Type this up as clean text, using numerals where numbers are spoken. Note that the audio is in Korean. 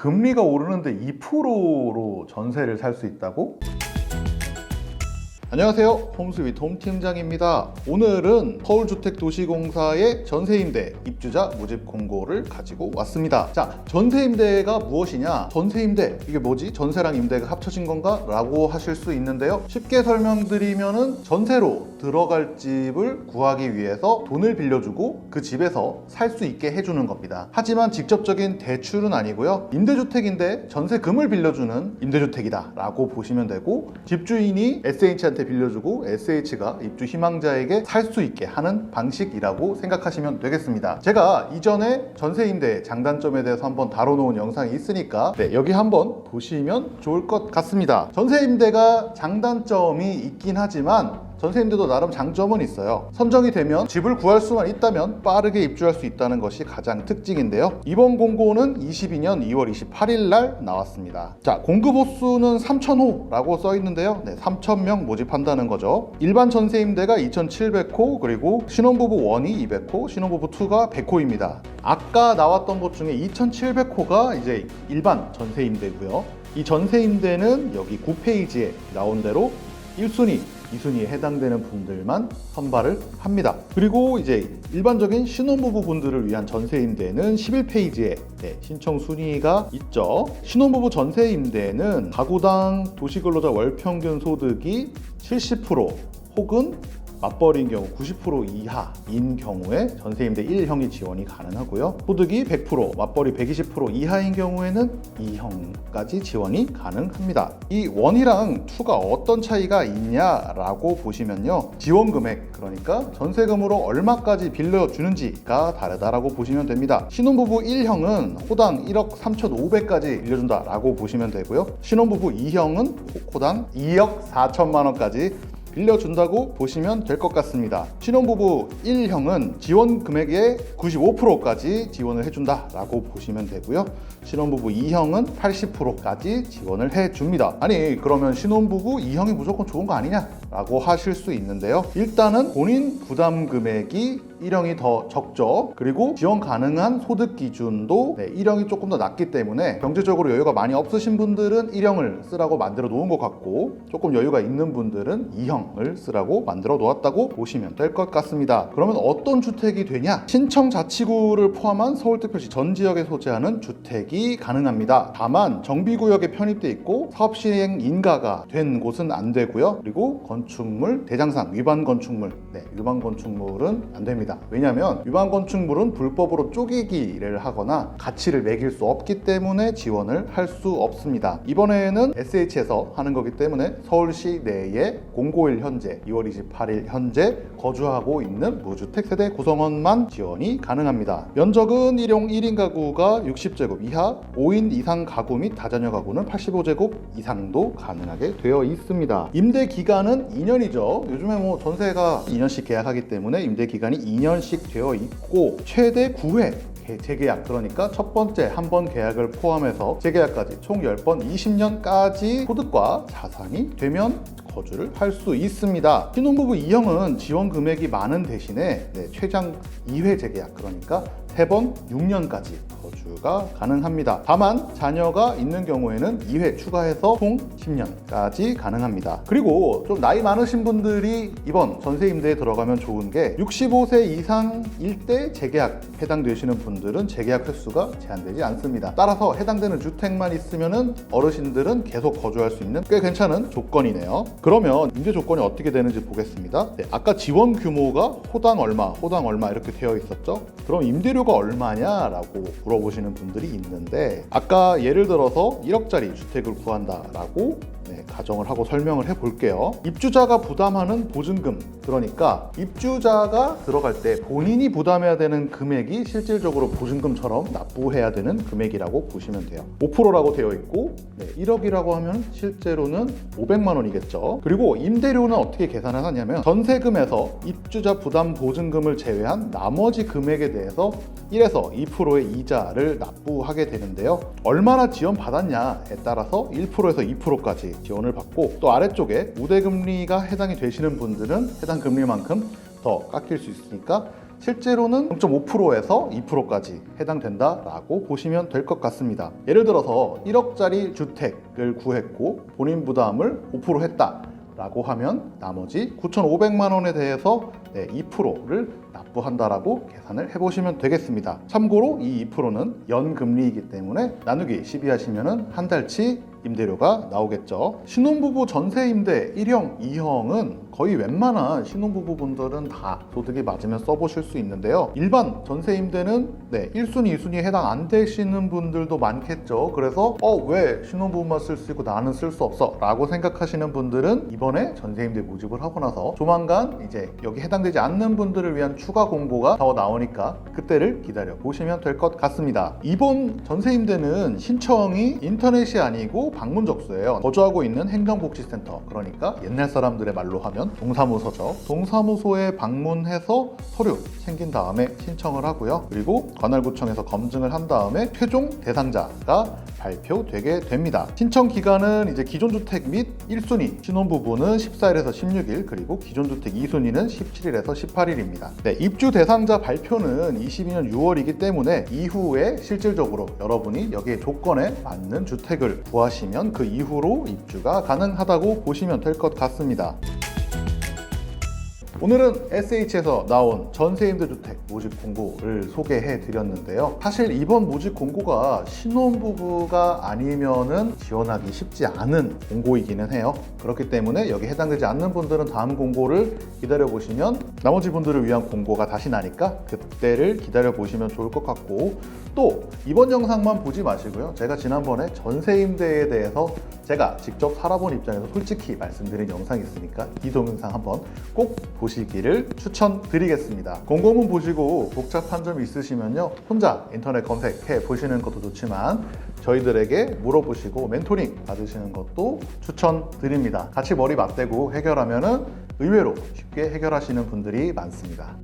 금리가 오르는데 2%로 전세를 살 수 있다고? 안녕하세요, 홈스윗 홈 팀장입니다. 오늘은 서울주택도시공사의 전세임대 입주자 모집 공고를 가지고 왔습니다. 자, 전세임대가 무엇이냐? 전세임대, 이게 뭐지? 전세랑 임대가 합쳐진 건가? 라고 하실 수 있는데요. 쉽게 설명드리면은 전세로 들어갈 집을 구하기 위해서 돈을 빌려주고 그 집에서 살 수 있게 해주는 겁니다. 하지만 직접적인 대출은 아니고요. 임대주택인데 전세금을 빌려주는 임대주택이다 라고 보시면 되고, 집주인이 SH한테 빌려주고 SH가 입주 희망자에게 살 수 있게 하는 방식이라고 생각하시면 되겠습니다. 제가 이전에 전세임대 장단점에 대해서 한번 다뤄놓은 영상이 있으니까 여기 한번 보시면 좋을 것 같습니다. 전세임대가 장단점이 있긴 하지만 전세임대도 나름 장점은 있어요. 선정이 되면 집을 구할 수만 있다면 빠르게 입주할 수 있다는 것이 가장 특징인데요. 이번 공고는 22년 2월 28일 날 나왔습니다. 자, 공급 호수는 3,000호라고 써 있는데요. 3,000명 모집한다는 거죠. 일반 전세임대가 2,700호, 그리고 신혼부부 1이 200호, 신혼부부 2가 100호입니다. 아까 나왔던 것 중에 2,700호가 이제 일반 전세임대고요. 이 전세임대는 여기 9페이지에 나온 대로 1순위, 2순위에 해당되는 분들만 선발을 합니다. 그리고 이제 일반적인 신혼부부 분들을 위한 전세임대는 11페이지에 신청 순위가 있죠. 신혼부부 전세임대는 가구당 도시근로자 월평균 소득이 70% 혹은 맞벌이인 경우 90% 이하인 경우에 전세임대 1형이 지원이 가능하고요. 소득이 100%, 맞벌이 120% 이하인 경우에는 2형까지 지원이 가능합니다. 이 1이랑 2가 어떤 차이가 있냐라고 보시면요. 지원 금액, 그러니까 전세금으로 얼마까지 빌려주는지가 다르다라고 보시면 됩니다. 신혼부부 1형은 호당 1억 3,500까지 빌려준다라고 보시면 되고요. 신혼부부 2형은 호당 2억 4천만 원까지 빌려준다고 보시면 될 것 같습니다. 신혼부부 1형은 지원 금액의 95%까지 지원을 해준다라고 보시면 되고요. 신혼부부 2형은 80%까지 지원을 해줍니다. 아니, 그러면 신혼부부 2형이 무조건 좋은 거 아니냐? 라고 하실 수 있는데요. 일단은 본인 부담 금액이 1형이 더 적죠. 그리고 지원 가능한 소득 기준도 1형이 조금 더 낮기 때문에 경제적으로 여유가 많이 없으신 분들은 1형을 쓰라고 만들어 놓은 것 같고, 조금 여유가 있는 분들은 2형을 쓰라고 만들어 놓았다고 보시면 될 것 같습니다. 그러면 어떤 주택이 되냐? 신청자치구를 포함한 서울특별시 전 지역에 소재하는 주택이 가능합니다. 다만 정비구역에 편입돼 있고 사업시행 인가가 된 곳은 안 되고요. 그리고 건축물 대장상 위반 건축물, 위반 건축물은 안 됩니다. 왜냐하면 위반 건축물은 불법으로 쪼개기를 하거나 가치를 매길 수 없기 때문에 지원을 할 수 없습니다. 이번에는 SH에서 하는 거기 때문에 서울시 내에 091 현재 2월 28일 현재 거주하고 있는 무주택 세대 구성원만 지원이 가능합니다. 면적은 1용 1인 가구가 60제곱 이하, 5인 이상 가구 및 다자녀 가구는 85제곱 이상도 가능하게 되어 있습니다. 임대 기간은 2년이죠. 요즘에 뭐 전세가 2년씩 계약하기 때문에 임대 기간이 2년씩 되어 있고, 최대 9회 재계약, 그러니까 첫 번째 한 번 계약을 포함해서 재계약까지 총 10번 20년까지 소득과 자산이 되면 거주를 할 수 있습니다. 신혼부부 2형은 지원 금액이 많은 대신에 최장 2회 재계약, 그러니까 3번 6년까지 거주가 가능합니다. 다만 자녀가 있는 경우에는 2회 추가해서 총 10년까지 가능합니다. 그리고 좀 나이 많으신 분들이 이번 전세임대에 들어가면 좋은 게 65세 이상일 때 재계약 해당되시는 분들은 재계약 횟수가 제한되지 않습니다. 따라서 해당되는 주택만 있으면은 어르신들은 계속 거주할 수 있는 꽤 괜찮은 조건이네요. 그러면 임대 조건이 어떻게 되는지 보겠습니다. 아까 지원 규모가 호당 얼마 이렇게 되어 있었죠. 그럼 임대료가 얼마냐라고 물어보시는 분들이 있는데, 아까 예를 들어서 1억짜리 주택을 구한다라고 가정을 하고 설명을 해볼게요. 입주자가 부담하는 보증금, 그러니까 입주자가 들어갈 때 본인이 부담해야 되는 금액이 실질적으로 보증금처럼 납부해야 되는 금액이라고 보시면 돼요. 5%라고 되어 있고 1억이라고 하면 실제로는 500만 원이겠죠. 그리고 임대료는 어떻게 계산을 하냐면 전세금에서 입주자 부담 보증금을 제외한 나머지 금액에 대해서 1에서 2%의 이자를 납부하게 되는데요. 얼마나 지원 받았냐에 따라서 1%에서 2%까지 지원을 받고, 또 아래쪽에 우대금리가 해당이 되시는 분들은 해당 금리만큼 더 깎일 수 있으니까 실제로는 0.5%에서 2%까지 해당된다라고 보시면 될 것 같습니다. 예를 들어서 1억짜리 주택을 구했고 본인 부담을 5% 했다 라고 하면 나머지 9,500만 원에 대해서 2%를 납부한다라고 계산을 해보시면 되겠습니다. 참고로 이 2%는 연금리이기 때문에 나누기 12 하시면 한 달치 임대료가 나오겠죠. 신혼부부 전세임대 1형, 2형은 거의 웬만한 신혼부부 분들은 다 소득이 맞으면 써보실 수 있는데요. 일반 전세임대는 1순위, 2순위에 해당 안 되시는 분들도 많겠죠. 그래서 왜 신혼부부만 쓸 수 있고 나는 쓸 수 없어? 라고 생각하시는 분들은 이번에 전세임대 모집을 하고 나서 조만간 이제 여기 해당되지 않는 분들을 위한 추가 공고가 더 나오니까 그때를 기다려 보시면 될 것 같습니다. 이번 전세임대는 신청이 인터넷이 아니고 방문 접수예요. 거주하고 있는 행정복지센터, 그러니까 옛날 사람들의 말로 하면 동사무소죠. 동사무소에 방문해서 서류 챙긴 다음에 신청을 하고요. 그리고 관할구청에서 검증을 한 다음에 최종 대상자가 발표되게 됩니다. 신청 기간은 이제 기존 주택 및 1순위 신혼부부는 14일에서 16일, 그리고 기존 주택 2순위는 17일에서 18일입니다. 입주 대상자 발표는 22년 6월이기 때문에 이후에 실질적으로 여러분이 여기에 조건에 맞는 주택을 구하시면 그 이후로 입주가 가능하다고 보시면 될 것 같습니다. 오늘은 SH에서 나온 전세임대주택 모집 공고를 소개해 드렸는데요. 사실 이번 모집 공고가 신혼부부가 아니면은 지원하기 쉽지 않은 공고이기는 해요. 그렇기 때문에 여기 해당되지 않는 분들은 다음 공고를 기다려 보시면 나머지 분들을 위한 공고가 다시 나니까 그때를 기다려 보시면 좋을 것 같고, 또 이번 영상만 보지 마시고요. 제가 지난번에 전세임대에 대해서 제가 직접 살아본 입장에서 솔직히 말씀드린 영상이 있으니까 이 동영상 한번 꼭 보시기를 추천드리겠습니다. 공고문 보시고 복잡한 점 있으시면요, 혼자 인터넷 검색해 보시는 것도 좋지만 저희들에게 물어보시고 멘토링 받으시는 것도 추천드립니다. 같이 머리 맞대고 해결하면은 의외로 쉽게 해결하시는 분들이 많습니다.